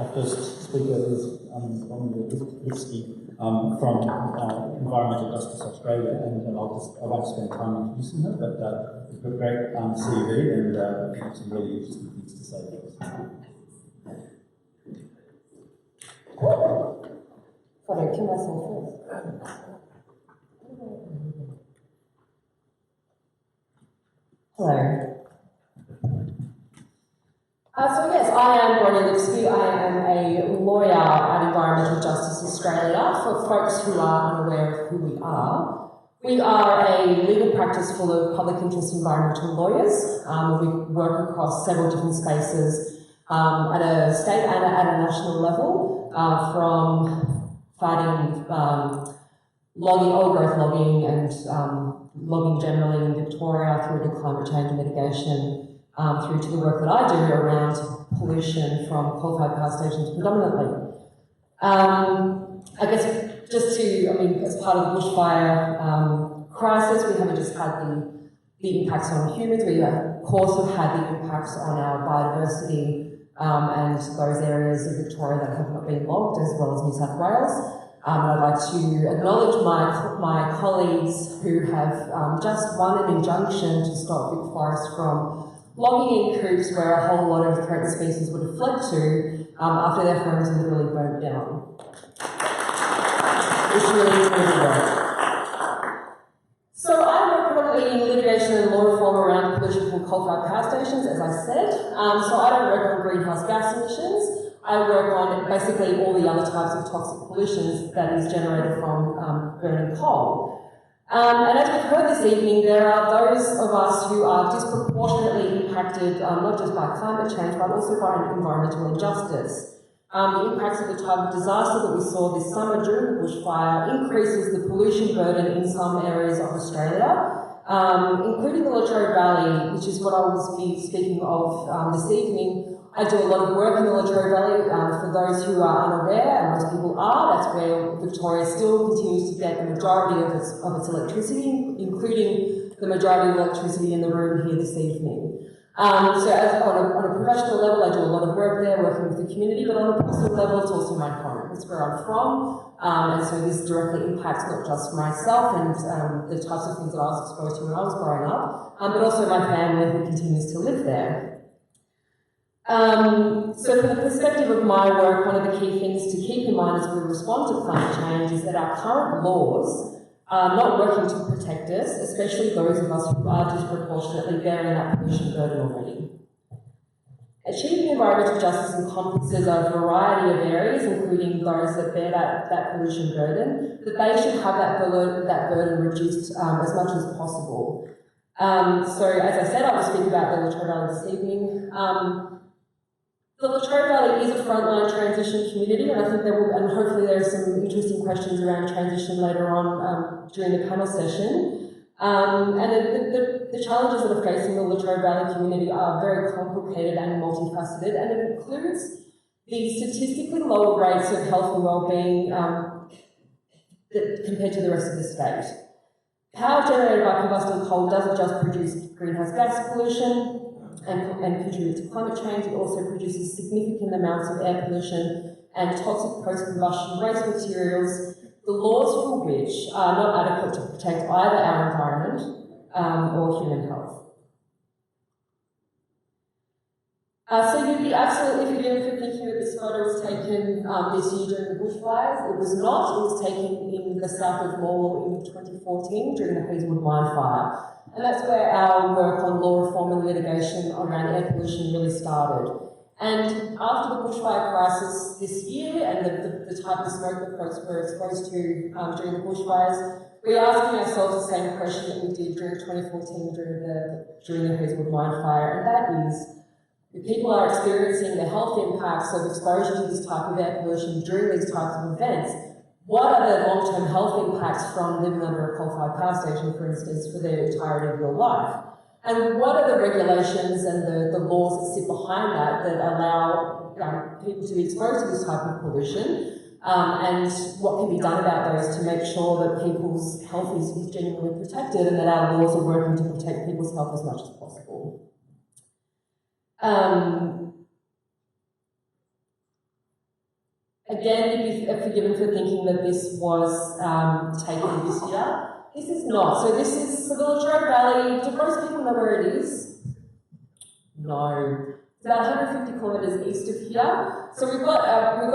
our first speaker is Bronya Lipski from Environmental Justice Australia, and I won't spend time introducing her, but a great CV and some really interesting things to say to us. Thought I'd kill myself first. Hello. So yes, I am Bronya Lipski. I am a lawyer at Environmental Justice Australia. For folks who are unaware of who we are a legal practice full of public interest environmental lawyers. We work across several different spaces at a state and at a national level, from fighting logging, old growth logging and logging generally in Victoria through to climate change mitigation, through to the work that I do around pollution from coal-fired power stations predominantly. I guess just to, as part of the bushfire crisis, we haven't just had the impacts on humans, we of course have had the impacts on our biodiversity and those areas of Victoria that have not been logged, as well as New South Wales. I'd like to acknowledge my colleagues who have just won an injunction to stop big forests from logging in coops where a whole lot of threatened species would have fled to after their homes were literally burnt down. It's really work. So I work predominantly in litigation and law reform around pollution from coal-fired power stations, as I said. So I don't work on greenhouse gas emissions. I work on basically all the other types of toxic pollutions that is generated from burning coal. And as we've heard this evening, there are those of us who are disproportionately impacted not just by climate change, but also by environmental injustice. The impacts of the type of disaster that we saw this summer during the bushfire increases the pollution burden in some areas of Australia, including the Latrobe Valley, which is what I will be speaking of this evening. I do a lot of work in the Latrobe Valley. For those who are unaware, and most people are, that's where Victoria still continues to get the majority of its electricity, including the majority of electricity in the room here this evening. So on a professional level, I do a lot of work there, working with the community, but on a personal level, it's also my home. It's where I'm from, and so this directly impacts not just myself and the types of things that I was exposed to when I was growing up, but also my family who continues to live there. So from the perspective of my work, one of the key things to keep in mind as we respond to climate change is that our current laws are not working to protect us, especially those of us who are disproportionately bearing that pollution burden already. Achieving environmental justice encompasses a variety of areas, including those that bear that pollution burden, that they should have that burden reduced as much as possible. So as I said, I will speak about the Latrobe Valley this evening. The Latrobe Valley is a frontline transition community, and I think and hopefully there are some interesting questions around transition later on during the panel session. And the challenges that are facing the Latrobe Valley community are very complicated and multifaceted, and it includes the statistically lower rates of health and wellbeing compared to the rest of the state. Power generated by combusting coal doesn't just produce greenhouse gas pollution and contribute to climate change, it also produces significant amounts of air pollution and toxic post-combustion waste materials, the laws for which are not adequate to protect either our environment or human health. So you'd be absolutely forgiven for thinking that this photo was taken this year during the bushfires. It was not. It was taken in the south of Melbourne in 2014 during the Hazelwood mine fire. And that's where our work on law reform and litigation around air pollution really started. And after the bushfire crisis this year and the type of smoke that folks were exposed to during the bushfires, we're asking ourselves the same question that we did during 2014 during the Hazelwood mine fire, and that is, if people are experiencing the health impacts of exposure to this type of air pollution during these types of events, what are the long-term health impacts from living under a coal-fired power station, for instance, for the entirety of your life? And what are the regulations and the laws that sit behind that allow people to be exposed to this type of pollution? And what can be done about those to make sure that people's health is genuinely protected and that our laws are working to protect people's health as much as possible? Again, you'd be forgiven for thinking that this was taken this year. This is not. So this is the Latrobe Valley. Do most people know where it is? No. It's about 150 kilometres east of here. So we've got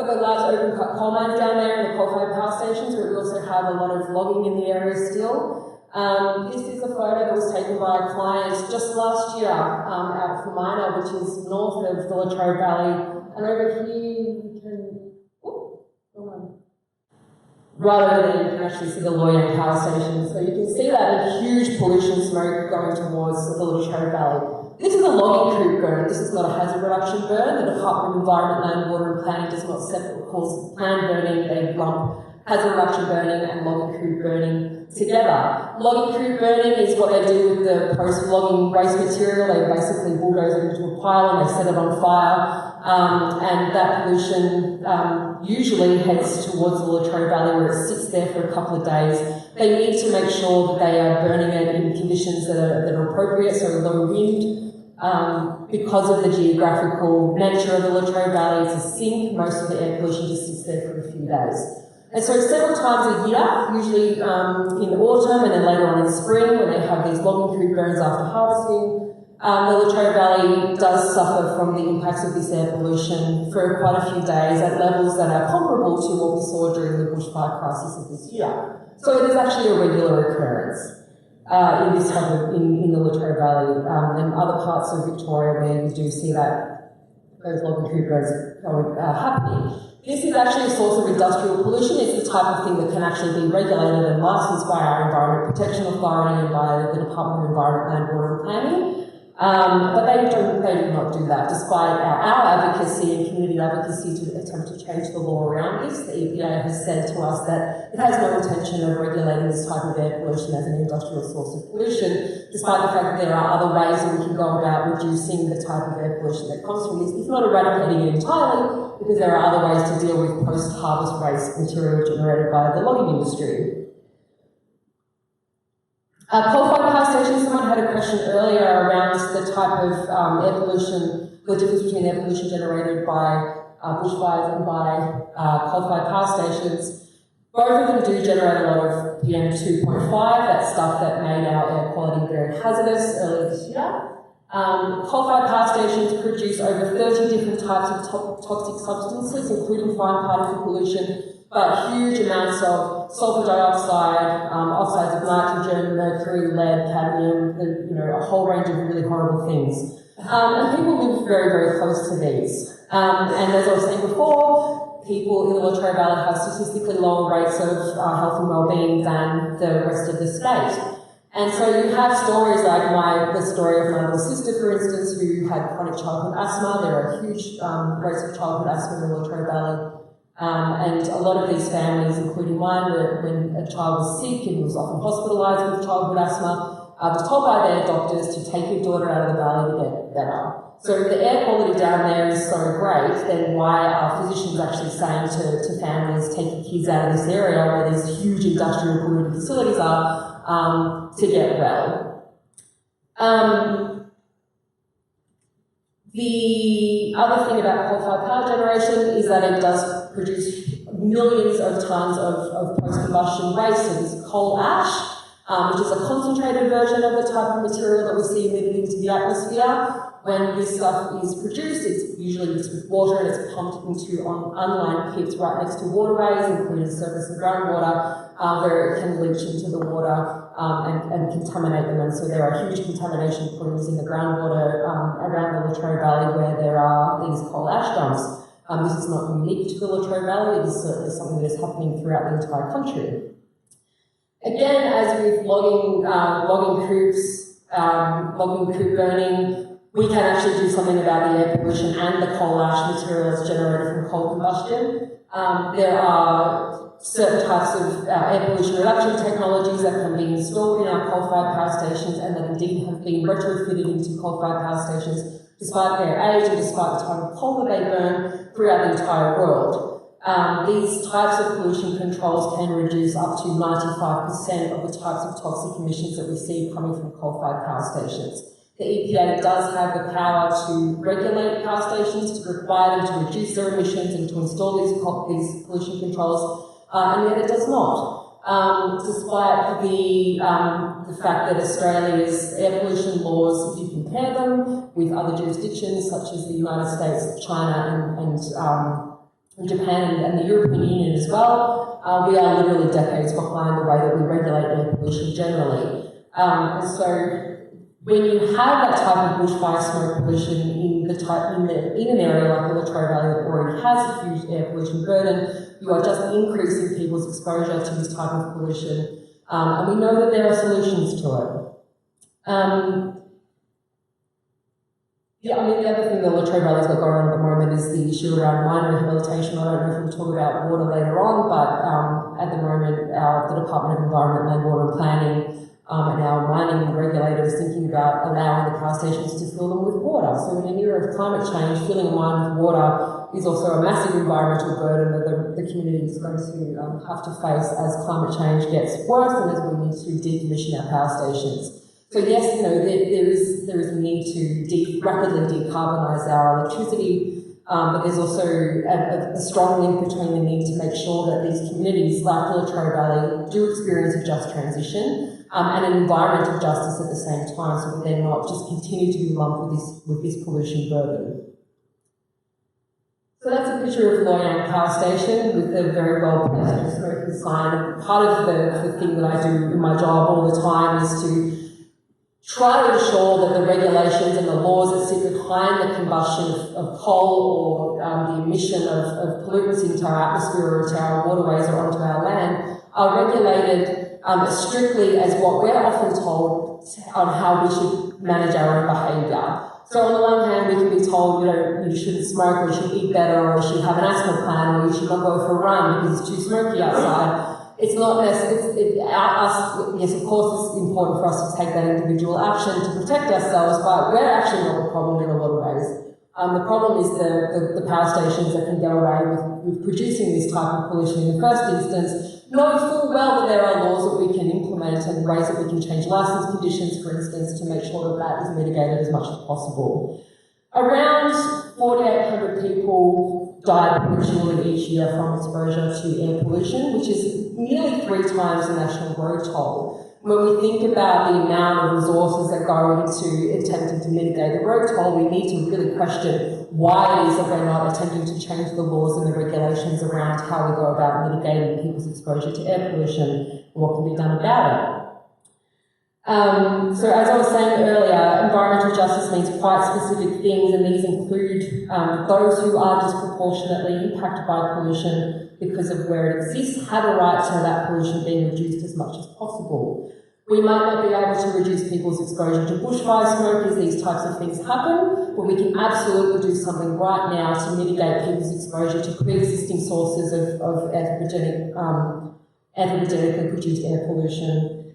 the large open cut coal mines down there and the coal-fired power stations, but we also have a lot of logging in the area still. This is a photo that was taken by a client just last year out from Miner, which is north of the Latrobe Valley. And over here you can, right over there you can actually see the Loyang power station. So you can see that huge pollution smoke going towards the Latrobe Valley. This is a logging creep burn. This is not a hazard reduction burn. The Department of Environment, Land, Water and Planning does not separate cause planned burning. They lump hazard reduction burning and logging creep burning together. Logging creep burning is what they do with the post-logging waste material. They basically bulldoze it into a pile and they set it on fire. And that pollution usually heads towards the Latrobe Valley where it sits there for a couple of days. They need to make sure that they are burning it in conditions that are appropriate, so low wind. Because of the geographical nature of the Latrobe Valley, it's a sink. Most of the air pollution just sits there for a few days. And so several times a year, usually in autumn and then later on in spring, when they have these logging creep burns after harvesting, the Latrobe Valley does suffer from the impacts of this air pollution for quite a few days at levels that are comparable to what we saw during the bushfire crisis of this year. So it is actually a regular occurrence in this type of, in the Latrobe Valley and other parts of Victoria where you do see that those logging creep burns happening. This is actually a source of industrial pollution. It's the type of thing that can actually be regulated and licensed by our Environment Protection Authority and by the Department of Environment, Land, Water and Planning. But they do not do that, despite our advocacy and community advocacy to attempt to change the law around this. The EPA has said to us that it has no intention of regulating this type of air pollution as an industrial source of pollution, despite the fact that there are other ways that we can go about reducing the type of air pollution that comes from this, if not eradicating it entirely, because there are other ways to deal with post-harvest waste material generated by the logging industry. Coal-fired power stations, someone had a question earlier around the type of air pollution, the difference between air pollution generated by bushfires and by coal-fired power stations. Both of them do generate a lot of PM2.5, that stuff that made our air quality very hazardous earlier this year. Coal-fired power stations produce over 30 different types of toxic substances, including fine particle pollution, but huge amounts of sulfur dioxide, oxides of nitrogen, mercury, lead, cadmium, a whole range of really horrible things. And people live very, very close to these. And as I was saying before, people in the Latrobe Valley have statistically lower rates of health and well-being than the rest of the state. And so you have stories like the story of my little sister, for instance, who had chronic childhood asthma. There are huge rates of childhood asthma in the Latrobe Valley. And a lot of these families, including mine, when a child was sick and was often hospitalised with childhood asthma, was told by their doctors to take your daughter out of the valley to get better. So if the air quality down there is so great, then why are physicians actually saying to families, take your kids out of this area where these huge industrial polluted facilities are to get well? The other thing about coal-fired power generation is that it does produce millions of tonnes of post-combustion waste, so this coal ash, which is a concentrated version of the type of material that we see emitted into the atmosphere. When this stuff is produced, it's usually mixed with water and it's pumped into unlined pits right next to waterways, including surface and groundwater, where it can leach into the water and contaminate them. And so there are huge contamination plumes in the groundwater around the Latrobe Valley where there are these coal ash dumps. This is not unique to the Latrobe Valley, it is certainly something that is happening throughout the entire country. Again, as with logging creeps, logging creep burning, we can actually do something about the air pollution and the coal ash materials generated from coal combustion. There are certain types of air pollution reduction technologies that can be installed in our coal-fired power stations and that indeed have been retrofitted into coal-fired power stations despite their age and despite the type of coal that they burn throughout the entire world. These types of pollution controls can reduce up to 95% of the types of toxic emissions that we see coming from coal-fired power stations. The EPA does have the power to regulate power stations, to require them to reduce their emissions and to install these pollution controls, and yet it does not. Despite the fact that Australia's air pollution laws, if you compare them with other jurisdictions such as the United States, China and Japan and the European Union as well, we are literally decades behind the way that we regulate air pollution generally. And so when you have that type of bushfire smoke pollution in an area like the Latrobe Valley that already has a huge air pollution burden, you are just increasing people's exposure to this type of pollution. And we know that there are solutions to it. The other thing that Latrobe Valley's got going on at the moment is the issue around mine rehabilitation. I don't know if we'll talk about water later on, but at the moment, the Department of Environment, Land, Water and Planning and our mining regulators thinking about allowing the power stations to fill them with water. So in an era of climate change, filling a mine with water is also a massive environmental burden that the community is going to have to face as climate change gets worse and as we need to decommission our power stations. So yes, there is a need to rapidly decarbonise our electricity, but there's also a strong link between the need to make sure that these communities like the Latrobe Valley do experience a just transition and an environmental justice at the same time, so that they're not just continue to be lumped with this pollution burden. So that's a picture of Loyang Power Station with a very well placed smoking sign. Part of the thing that I do in my job all the time is to try to ensure that the regulations and the laws that sit behind the combustion of coal or the emission of pollutants into our atmosphere or into our waterways or onto our land are regulated as strictly as what we're often told on how we should manage our own behaviour. So on the one hand, we can be told, you shouldn't smoke, or you should eat better, or you should have an asthma plan, or you should not go for a run because it's too smoky outside. It's not necessarily, yes, of course it's important for us to take that individual action to protect ourselves, but we're actually not the problem in a lot of ways. The problem is the power stations that can get away with producing this type of pollution in the first instance, knowing full well that there are laws that we can implement and ways that we can change licence conditions, for instance, to make sure that is mitigated as much as possible. Around 4,800 people die prematurely each year from exposure to air pollution, which is nearly 3 times the national road toll. When we think about the amount of resources that go into attempting to mitigate the road toll, we need to really question why it is that we're not attempting to change the laws and the regulations around how we go about mitigating people's exposure to air pollution and what can be done about it. So as I was saying earlier, environmental justice means quite specific things, and these include those who are disproportionately impacted by pollution because of where it exists have a right to that pollution being reduced as much as possible. We might not be able to reduce people's exposure to bushfire smoke as these types of things happen, but we can absolutely do something right now to mitigate people's exposure to pre-existing sources of anthropogenically produced air pollution.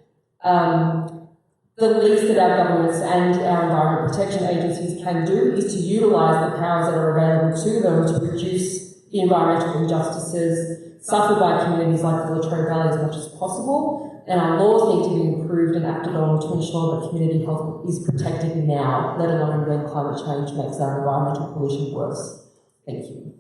The least that our governments and our environment protection agencies can do is to utilise the powers that are available to them to reduce the environmental injustices suffered by communities like the Latrobe Valley as much as possible. And our laws need to be improved and acted on to ensure that community health is protected now, let alone when climate change makes our environmental pollution worse. Thank you.